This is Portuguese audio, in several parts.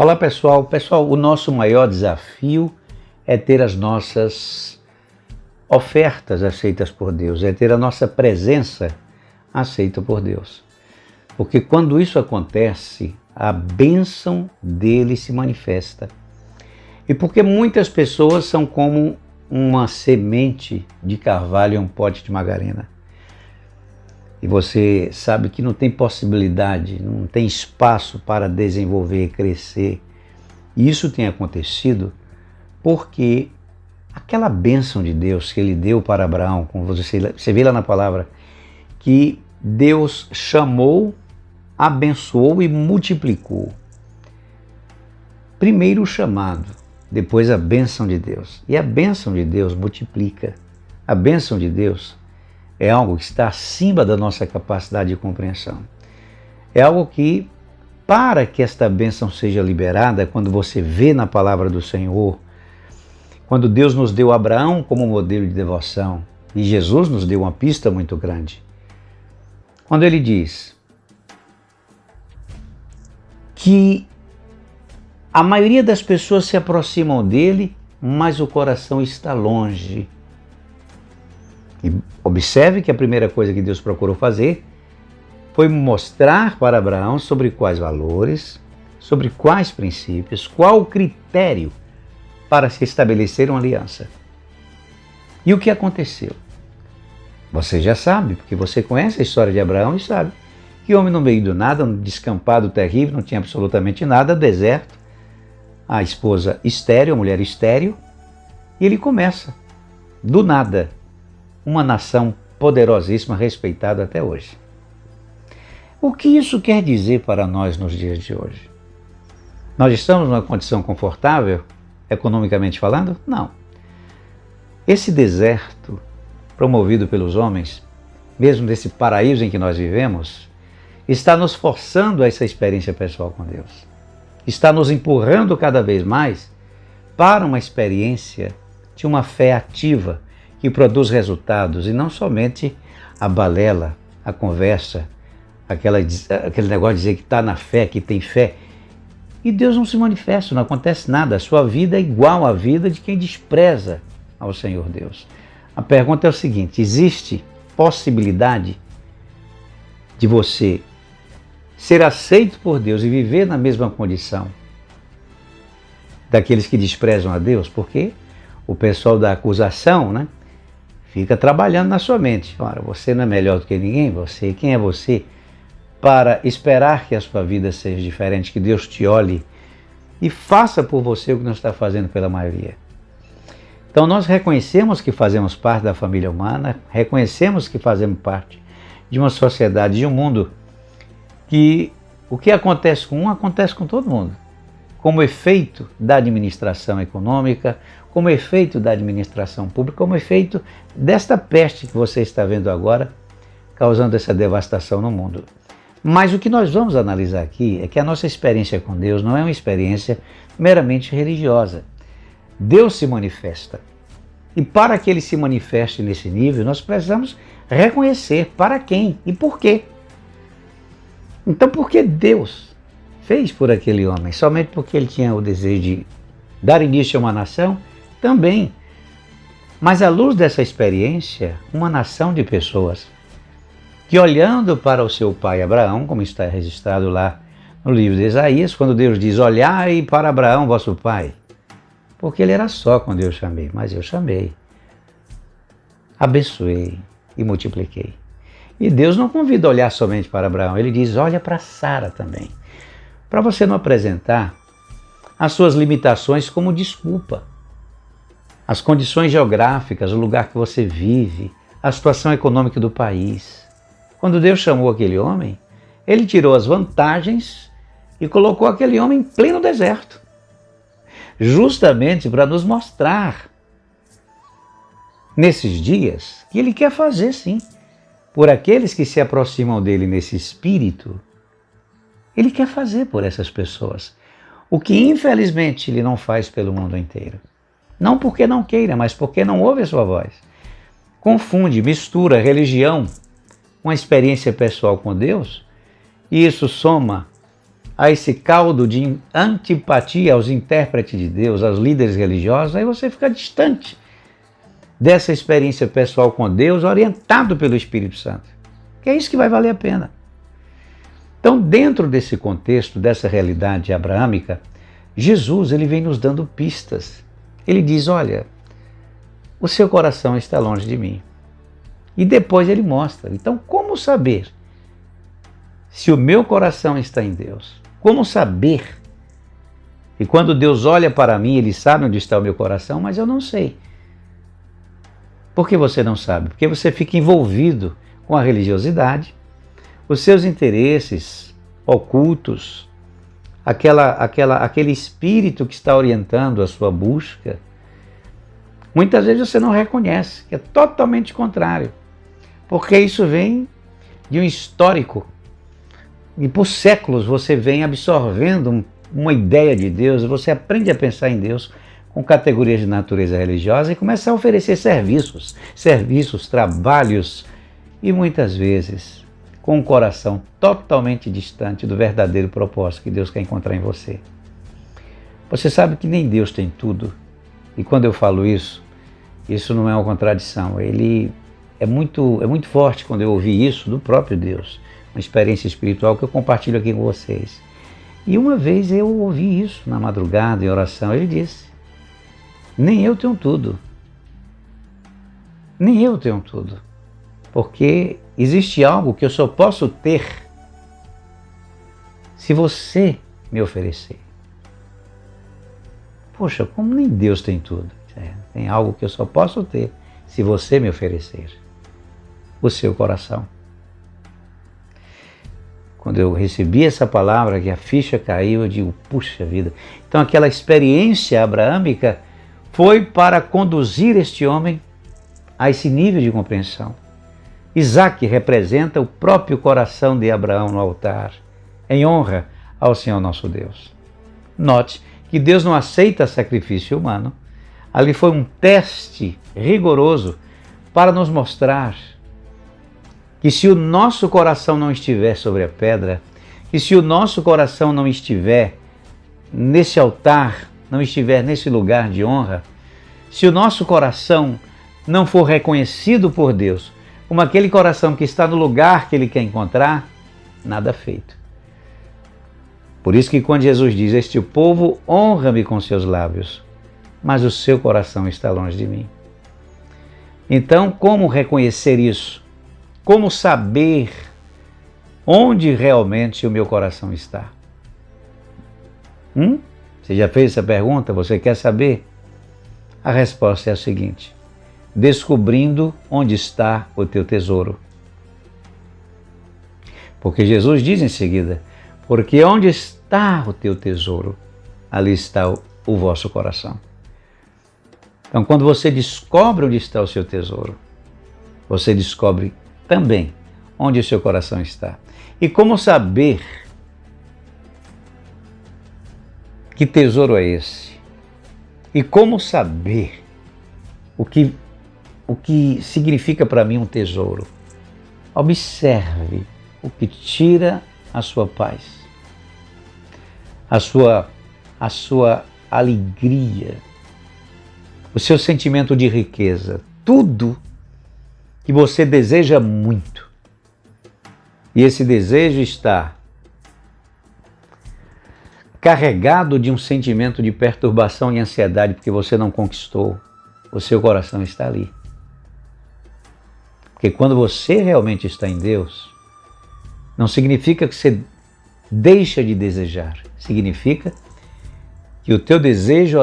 Olá pessoal, o nosso maior desafio é ter as nossas ofertas aceitas por Deus, é ter a nossa presença aceita por Deus. Porque quando isso acontece, a bênção dele se manifesta. E porque muitas pessoas são como uma semente de carvalho em um pote de margarina. E você sabe que não tem possibilidade, não tem espaço para desenvolver, crescer. E isso tem acontecido porque aquela bênção de Deus que ele deu para Abraão, como você vê lá na palavra, que Deus chamou, abençoou e multiplicou. Primeiro o chamado, depois a bênção de Deus. E a bênção de Deus multiplica. A bênção de Deus é algo que está acima da nossa capacidade de compreensão. É algo que, para que esta bênção seja liberada, quando você vê na palavra do Senhor, quando Deus nos deu Abraão como modelo de devoção, e Jesus nos deu uma pista muito grande, quando ele diz que a maioria das pessoas se aproximam dele, mas o coração está longe. E observe que a primeira coisa que Deus procurou fazer foi mostrar para Abraão sobre quais valores, sobre quais princípios, qual o critério para se estabelecer uma aliança. E o que aconteceu? Você já sabe, porque você conhece a história de Abraão e sabe que homem no meio do nada, um descampado terrível, não tinha absolutamente nada, deserto, a esposa estéril, a mulher estéril, e ele começa, do nada, uma nação poderosíssima, respeitada até hoje. O que isso quer dizer para nós nos dias de hoje? Nós estamos numa condição confortável, economicamente falando? Não. Esse deserto promovido pelos homens, mesmo desse paraíso em que nós vivemos, está nos forçando a essa experiência pessoal com Deus. Está nos empurrando cada vez mais para uma experiência de uma fé ativa, que produz resultados, e não somente a balela, a conversa, aquele negócio de dizer que está na fé, que tem fé. E Deus não se manifesta, não acontece nada. A sua vida é igual à vida de quem despreza ao Senhor Deus. A pergunta é o seguinte: existe possibilidade de você ser aceito por Deus e viver na mesma condição daqueles que desprezam a Deus? Porque o pessoal da acusação, né, fica trabalhando na sua mente. Ora, você não é melhor do que ninguém? Quem é você para esperar que a sua vida seja diferente, que Deus te olhe e faça por você o que não está fazendo pela maioria? Então nós reconhecemos que fazemos parte da família humana, reconhecemos que fazemos parte de uma sociedade, de um mundo que o que acontece com um acontece com todo mundo, como efeito da administração econômica, como efeito da administração pública, como efeito desta peste que você está vendo agora, causando essa devastação no mundo. Mas o que nós vamos analisar aqui é que a nossa experiência com Deus não é uma experiência meramente religiosa. Deus se manifesta. E para que ele se manifeste nesse nível, nós precisamos reconhecer para quem e por quê. Então, por que Deus fez por aquele homem? Somente porque ele tinha o desejo de dar início a uma nação? Também. Mas à luz dessa experiência, uma nação de pessoas que, olhando para o seu pai Abraão, como está registrado lá no livro de Isaías, quando Deus diz: olhai para Abraão, vosso pai, porque ele era só quando eu chamei, mas eu chamei, abençoei e multipliquei. E Deus não convida a olhar somente para Abraão, ele diz: olha para Sara também, para você não apresentar as suas limitações como desculpa. As condições geográficas, o lugar que você vive, a situação econômica do país. Quando Deus chamou aquele homem, ele tirou as vantagens e colocou aquele homem em pleno deserto, justamente para nos mostrar nesses dias que ele quer fazer sim, por aqueles que se aproximam dele nesse espírito. Ele quer fazer por essas pessoas o que infelizmente ele não faz pelo mundo inteiro. Não porque não queira, mas porque não ouve a sua voz. Confunde, mistura religião com a experiência pessoal com Deus, e isso soma a esse caldo de antipatia aos intérpretes de Deus, aos líderes religiosos, aí você fica distante dessa experiência pessoal com Deus, orientado pelo Espírito Santo. Que é isso que vai valer a pena. Então, dentro desse contexto, dessa realidade abraâmica, Jesus ele vem nos dando pistas. Ele diz, olha, o seu coração está longe de mim. E depois ele mostra. Então, como saber se o meu coração está em Deus? Como saber? E quando Deus olha para mim, ele sabe onde está o meu coração, mas eu não sei. Por que você não sabe? Porque você fica envolvido com a religiosidade, os seus interesses ocultos, aquele espírito que está orientando a sua busca. Muitas vezes você não reconhece, que é totalmente contrário, porque isso vem de um histórico e por séculos você vem absorvendo uma ideia de Deus, você aprende a pensar em Deus com categorias de natureza religiosa e começa a oferecer serviços, trabalhos e muitas vezes com um coração totalmente distante do verdadeiro propósito que Deus quer encontrar em você. Você sabe que nem Deus tem tudo. E quando eu falo isso não é uma contradição. Ele é muito forte quando eu ouvi isso do próprio Deus. Uma experiência espiritual que eu compartilho aqui com vocês. E uma vez eu ouvi isso na madrugada, em oração. Ele disse, nem eu tenho tudo. Nem eu tenho tudo. Porque existe algo que eu só posso ter se você me oferecer. Poxa, como nem Deus tem tudo. Tem algo que eu só posso ter se você me oferecer. O seu coração. Quando eu recebi essa palavra, que a ficha caiu, eu digo, puxa vida. Então aquela experiência abraâmica foi para conduzir este homem a esse nível de compreensão. Isaac representa o próprio coração de Abraão no altar, em honra ao Senhor nosso Deus. Note que Deus não aceita sacrifício humano. Ali foi um teste rigoroso para nos mostrar que se o nosso coração não estiver sobre a pedra, que se o nosso coração não estiver nesse altar, não estiver nesse lugar de honra, se o nosso coração não for reconhecido por Deus como aquele coração que está no lugar que Ele quer encontrar, nada feito. Por isso que quando Jesus diz, este povo honra-me com seus lábios, mas o seu coração está longe de mim. Então, como reconhecer isso? Como saber onde realmente o meu coração está? Você já fez essa pergunta? Você quer saber? A resposta é a seguinte: descobrindo onde está o teu tesouro. Porque Jesus diz em seguida, porque onde está o teu tesouro, ali está o vosso coração. Então, quando você descobre onde está o seu tesouro, você descobre também onde o seu coração está. E como saber que tesouro é esse? E como saber o que significa para mim um tesouro? Observe o que tira a sua paz, a sua alegria, o seu sentimento de riqueza, tudo que você deseja muito. E esse desejo está carregado de um sentimento de perturbação e ansiedade porque você não conquistou, o seu coração está ali. Porque quando você realmente está em Deus, não significa que você deixa de desejar, significa que o teu desejo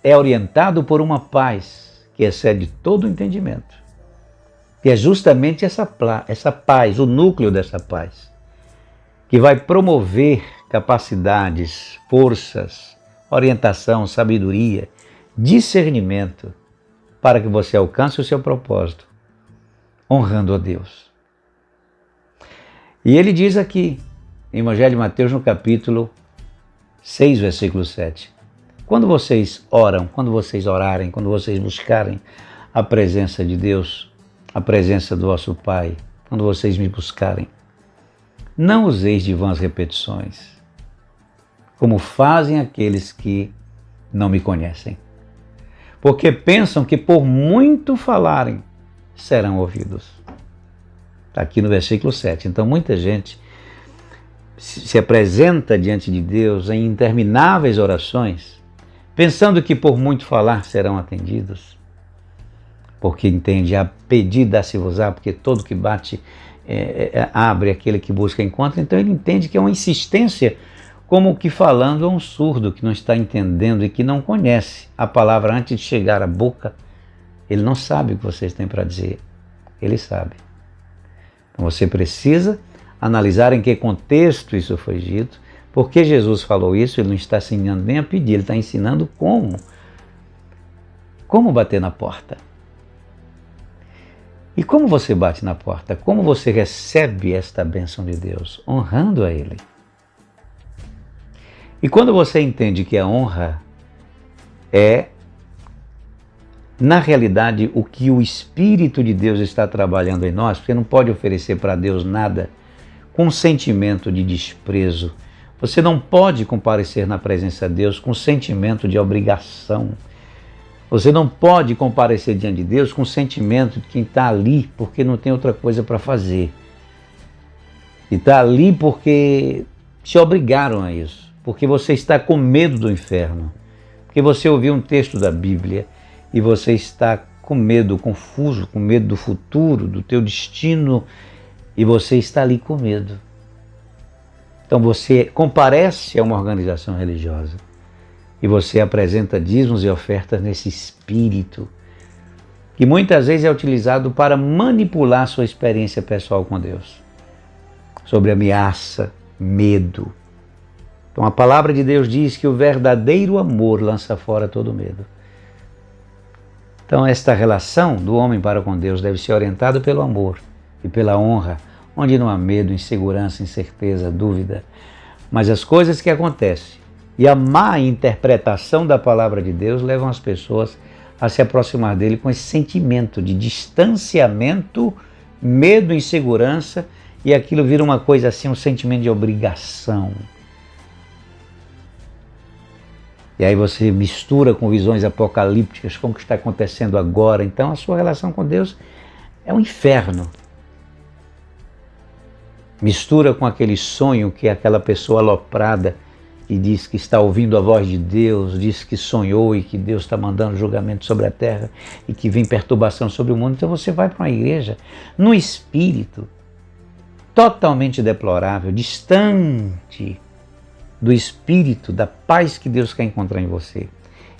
é orientado por uma paz que excede todo o entendimento. E é justamente essa paz, o núcleo dessa paz, que vai promover capacidades, forças, orientação, sabedoria, discernimento, para que você alcance o seu propósito, honrando a Deus. E ele diz aqui, em Evangelho de Mateus, no capítulo 6, versículo 7, quando vocês oram, quando vocês orarem, quando vocês buscarem a presença de Deus, a presença do vosso Pai, quando vocês me buscarem, não useis de vãs repetições, como fazem aqueles que não me conhecem. Porque pensam que por muito falarem, serão ouvidos. Está aqui no versículo 7. Então muita gente se apresenta diante de Deus em intermináveis orações, pensando que por muito falar serão atendidos. Porque entende, a pedir dá-se-vos-á, porque todo que bate abre, aquele que busca encontra. Então ele entende que é uma insistência, como que falando a um surdo que não está entendendo e que não conhece a palavra antes de chegar à boca. Ele não sabe o que vocês têm para dizer, ele sabe. Então você precisa analisar em que contexto isso foi dito, porque Jesus falou isso. Ele não está ensinando nem a pedir, ele está ensinando como bater na porta. E como você bate na porta? Como você recebe esta bênção de Deus? Honrando a Ele. E quando você entende que a honra é, na realidade, o que o Espírito de Deus está trabalhando em nós, você não pode oferecer para Deus nada com sentimento de desprezo. Você não pode comparecer na presença de Deus com sentimento de obrigação. Você não pode comparecer diante de Deus com sentimento de quem está ali porque não tem outra coisa para fazer. E está ali porque te obrigaram a isso. Porque você está com medo do inferno. Porque você ouviu um texto da Bíblia e você está com medo, confuso, com medo do futuro, do teu destino, e você está ali com medo. Então você comparece a uma organização religiosa e você apresenta dízimos e ofertas nesse espírito, que muitas vezes é utilizado para manipular sua experiência pessoal com Deus, sobre ameaça, medo. Então a palavra de Deus diz que o verdadeiro amor lança fora todo medo. Então esta relação do homem para com Deus deve ser orientada pelo amor e pela honra, onde não há medo, insegurança, incerteza, dúvida. Mas as coisas que acontecem e a má interpretação da palavra de Deus levam as pessoas a se aproximar dele com esse sentimento de distanciamento, medo, insegurança, e aquilo vira uma coisa assim, um sentimento de obrigação. E aí você mistura com visões apocalípticas, como que está acontecendo agora. Então a sua relação com Deus é um inferno. Mistura com aquele sonho que aquela pessoa aloprada e diz que está ouvindo a voz de Deus, diz que sonhou e que Deus está mandando julgamento sobre a terra e que vem perturbação sobre o mundo. Então você vai para uma igreja no espírito totalmente deplorável, distante do espírito, da paz que Deus quer encontrar em você.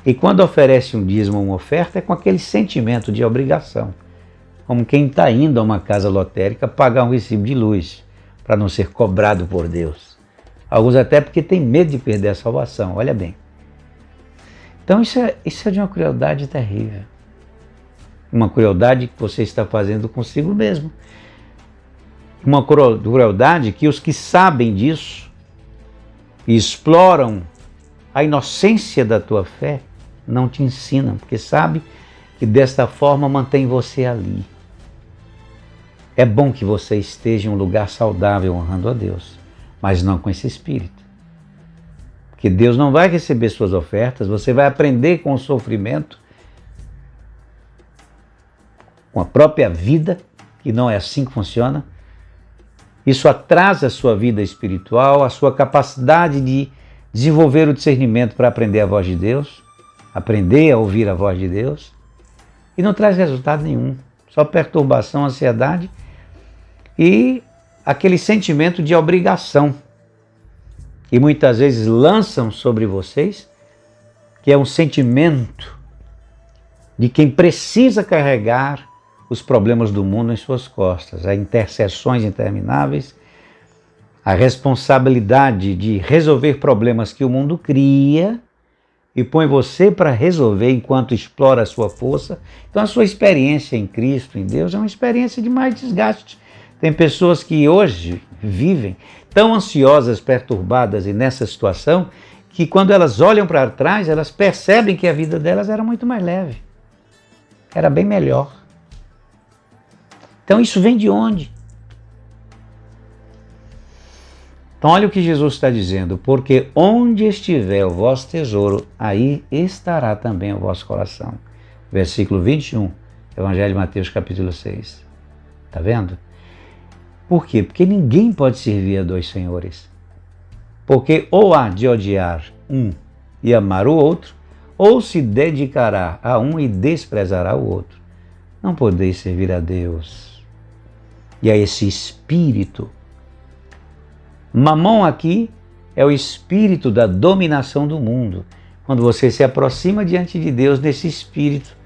E quando oferece um dízimo ou uma oferta, é com aquele sentimento de obrigação, como quem está indo a uma casa lotérica pagar um recibo de luz, para não ser cobrado por Deus. Alguns até porque tem medo de perder a salvação, olha bem. Então isso é de uma crueldade terrível. Uma crueldade que você está fazendo consigo mesmo. Uma crueldade que os que sabem disso e exploram a inocência da tua fé não te ensinam, porque sabe que desta forma mantém você ali. É bom que você esteja em um lugar saudável honrando a Deus, mas não com esse espírito. Porque Deus não vai receber suas ofertas, você vai aprender com o sofrimento, com a própria vida, que não é assim que funciona. Isso atrasa a sua vida espiritual, a sua capacidade de desenvolver o discernimento para aprender a voz de Deus, aprender a ouvir a voz de Deus, e não traz resultado nenhum, só perturbação, ansiedade e aquele sentimento de obrigação que muitas vezes lançam sobre vocês, que é um sentimento de quem precisa carregar os problemas do mundo em suas costas, as intercessões intermináveis, a responsabilidade de resolver problemas que o mundo cria e põe você para resolver enquanto explora a sua força. Então a sua experiência em Cristo, em Deus, é uma experiência de mais desgaste. Tem pessoas que hoje vivem tão ansiosas, perturbadas e nessa situação, que quando elas olham para trás, elas percebem que a vida delas era muito mais leve, era bem melhor. Então isso vem de onde? Então olha o que Jesus está dizendo, porque onde estiver o vosso tesouro, aí estará também o vosso coração. Versículo 21, Evangelho de Mateus capítulo 6. Está vendo? Por quê? Porque ninguém pode servir a dois senhores. Porque ou há de odiar um e amar o outro, ou se dedicará a um e desprezará o outro. Não podeis servir a Deus e a esse espírito. Mamon aqui é o espírito da dominação do mundo. Quando você se aproxima diante de Deus nesse espírito,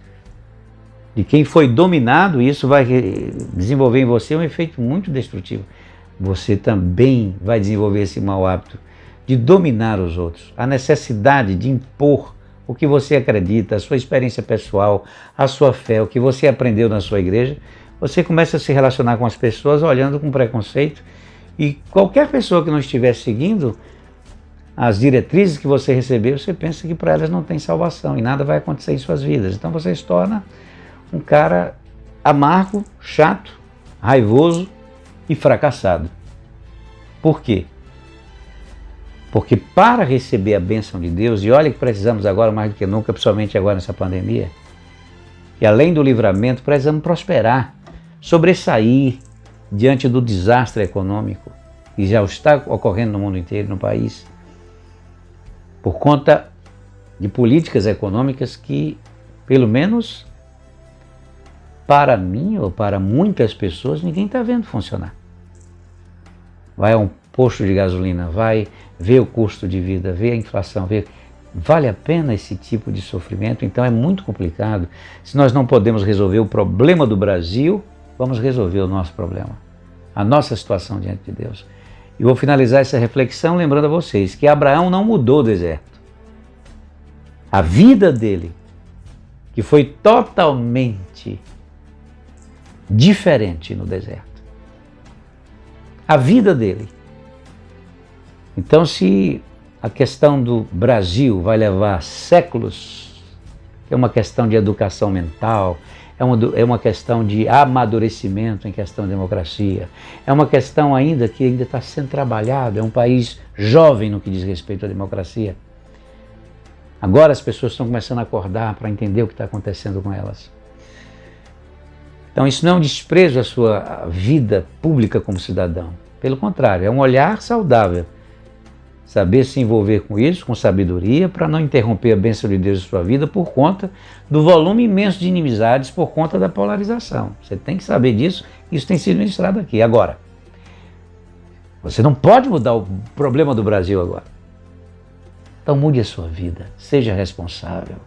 de quem foi dominado, isso vai desenvolver em você um efeito muito destrutivo. Você também vai desenvolver esse mau hábito de dominar os outros. A necessidade de impor o que você acredita, a sua experiência pessoal, a sua fé, o que você aprendeu na sua igreja. Você começa a se relacionar com as pessoas olhando com preconceito. E qualquer pessoa que não estiver seguindo as diretrizes que você recebeu, você pensa que para elas não tem salvação e nada vai acontecer em suas vidas. Então você se torna um cara amargo, chato, raivoso e fracassado. Por quê? Porque para receber a bênção de Deus, e olha que precisamos agora mais do que nunca, principalmente agora nessa pandemia, e além do livramento, precisamos prosperar, sobressair diante do desastre econômico que já está ocorrendo no mundo inteiro, no país, por conta de políticas econômicas que, pelo menos para mim ou para muitas pessoas, ninguém está vendo funcionar. Vai a um posto de gasolina, vai ver o custo de vida, ver a inflação, ver... Vale a pena esse tipo de sofrimento? Então é muito complicado. Se nós não podemos resolver o problema do Brasil, vamos resolver o nosso problema, a nossa situação diante de Deus. E vou finalizar essa reflexão lembrando a vocês que Abraão não mudou o deserto. A vida dele, que foi totalmente diferente no deserto. A vida dele. Então, se a questão do Brasil vai levar séculos, é uma questão de educação mental, é uma questão de amadurecimento em questão de democracia, é uma questão ainda que ainda está sendo trabalhada, é um país jovem no que diz respeito à democracia. Agora as pessoas estão começando a acordar para entender o que está acontecendo com elas. Então isso não é um desprezo à sua vida pública como cidadão. Pelo contrário, é um olhar saudável. Saber se envolver com isso, com sabedoria, para não interromper a bênção de Deus em sua vida por conta do volume imenso de inimizades, por conta da polarização. Você tem que saber disso, isso tem sido ministrado aqui. Agora, você não pode mudar o problema do Brasil agora. Então mude a sua vida, seja responsável.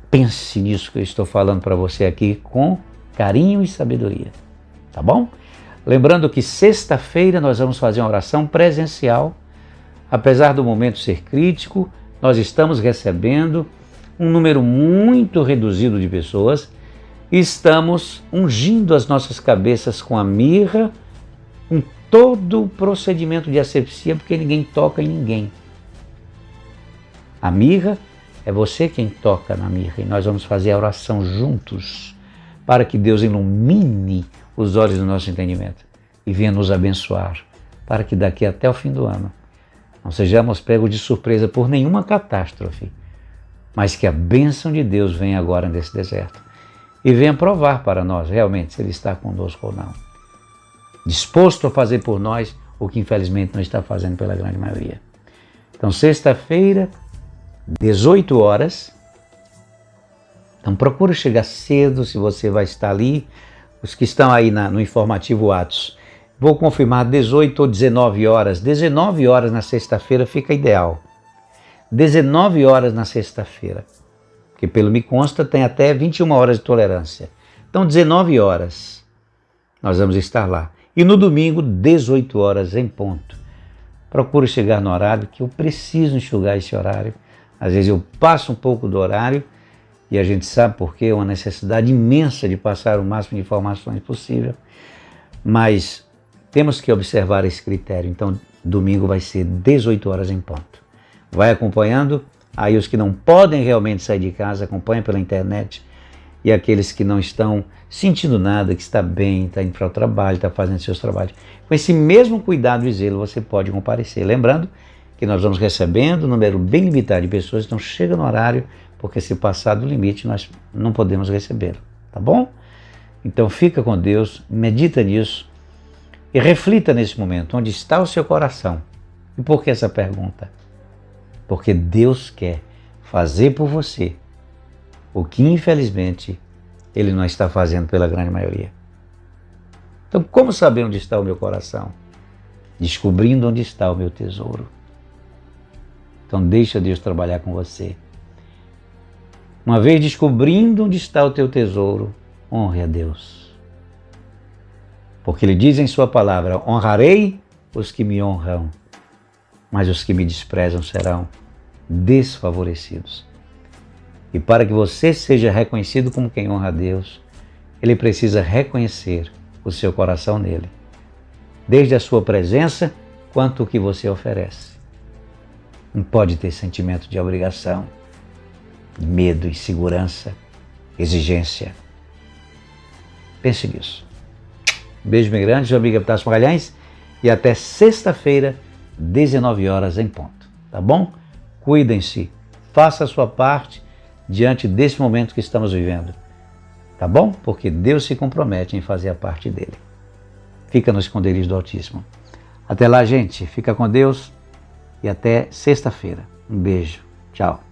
Pense nisso que eu estou falando para você aqui com carinho e sabedoria, tá bom? Lembrando que sexta-feira nós vamos fazer uma oração presencial. Apesar do momento ser crítico, nós estamos recebendo um número muito reduzido de pessoas e estamos ungindo as nossas cabeças com a mirra, com todo o procedimento de asepsia, porque ninguém toca em ninguém. A mirra é você quem toca na mirra e nós vamos fazer a oração juntos para que Deus ilumine os olhos do nosso entendimento e venha nos abençoar, para que daqui até o fim do ano não sejamos pegos de surpresa por nenhuma catástrofe, mas que a bênção de Deus venha agora nesse deserto e venha provar para nós realmente se Ele está conosco ou não. Disposto a fazer por nós o que infelizmente não está fazendo pela grande maioria. Então sexta-feira, 18 horas, então procura chegar cedo se você vai estar ali. Os que estão aí no informativo Atos, vou confirmar 18 ou 19 horas. 19 horas na sexta-feira fica ideal. 19 horas na sexta-feira, porque pelo me consta tem até 21 horas de tolerância. Então 19 horas nós vamos estar lá. E no domingo, 18 horas em ponto. Procure chegar no horário, que eu preciso enxugar esse horário. Às vezes eu passo um pouco do horário, e a gente sabe porque é uma necessidade imensa de passar o máximo de informações possível, mas temos que observar esse critério. Então, domingo vai ser 18 horas em ponto. Vai acompanhando, aí os que não podem realmente sair de casa, acompanhem pela internet e aqueles que não estão sentindo nada, que está bem, está indo para o trabalho, está fazendo seus trabalhos. Com esse mesmo cuidado e zelo você pode comparecer. Lembrando que nós vamos recebendo um número bem limitado de pessoas, então chega no horário, porque se passar do limite nós não podemos receber, tá bom? Então fica com Deus, medita nisso e reflita nesse momento, onde está o seu coração? E por que essa pergunta? Porque Deus quer fazer por você o que infelizmente Ele não está fazendo pela grande maioria. Então como saber onde está o meu coração? Descobrindo onde está o meu tesouro. Então deixa Deus trabalhar com você. Uma vez descobrindo onde está o teu tesouro, honre a Deus. Porque Ele diz em sua palavra, honrarei os que me honram, mas os que me desprezam serão desfavorecidos. E para que você seja reconhecido como quem honra a Deus, Ele precisa reconhecer o seu coração nele, desde a sua presença quanto o que você oferece. Não pode ter sentimento de obrigação, medo, insegurança, exigência. Pense nisso. Beijo bem grande, seu amigo Epitácio Magalhães, e até sexta-feira, 19 horas em ponto, tá bom? Cuidem-se, faça a sua parte diante desse momento que estamos vivendo, tá bom? Porque Deus se compromete em fazer a parte dele. Fica no esconderijo do Altíssimo. Até lá, gente, fica com Deus e até sexta-feira. Um beijo, tchau.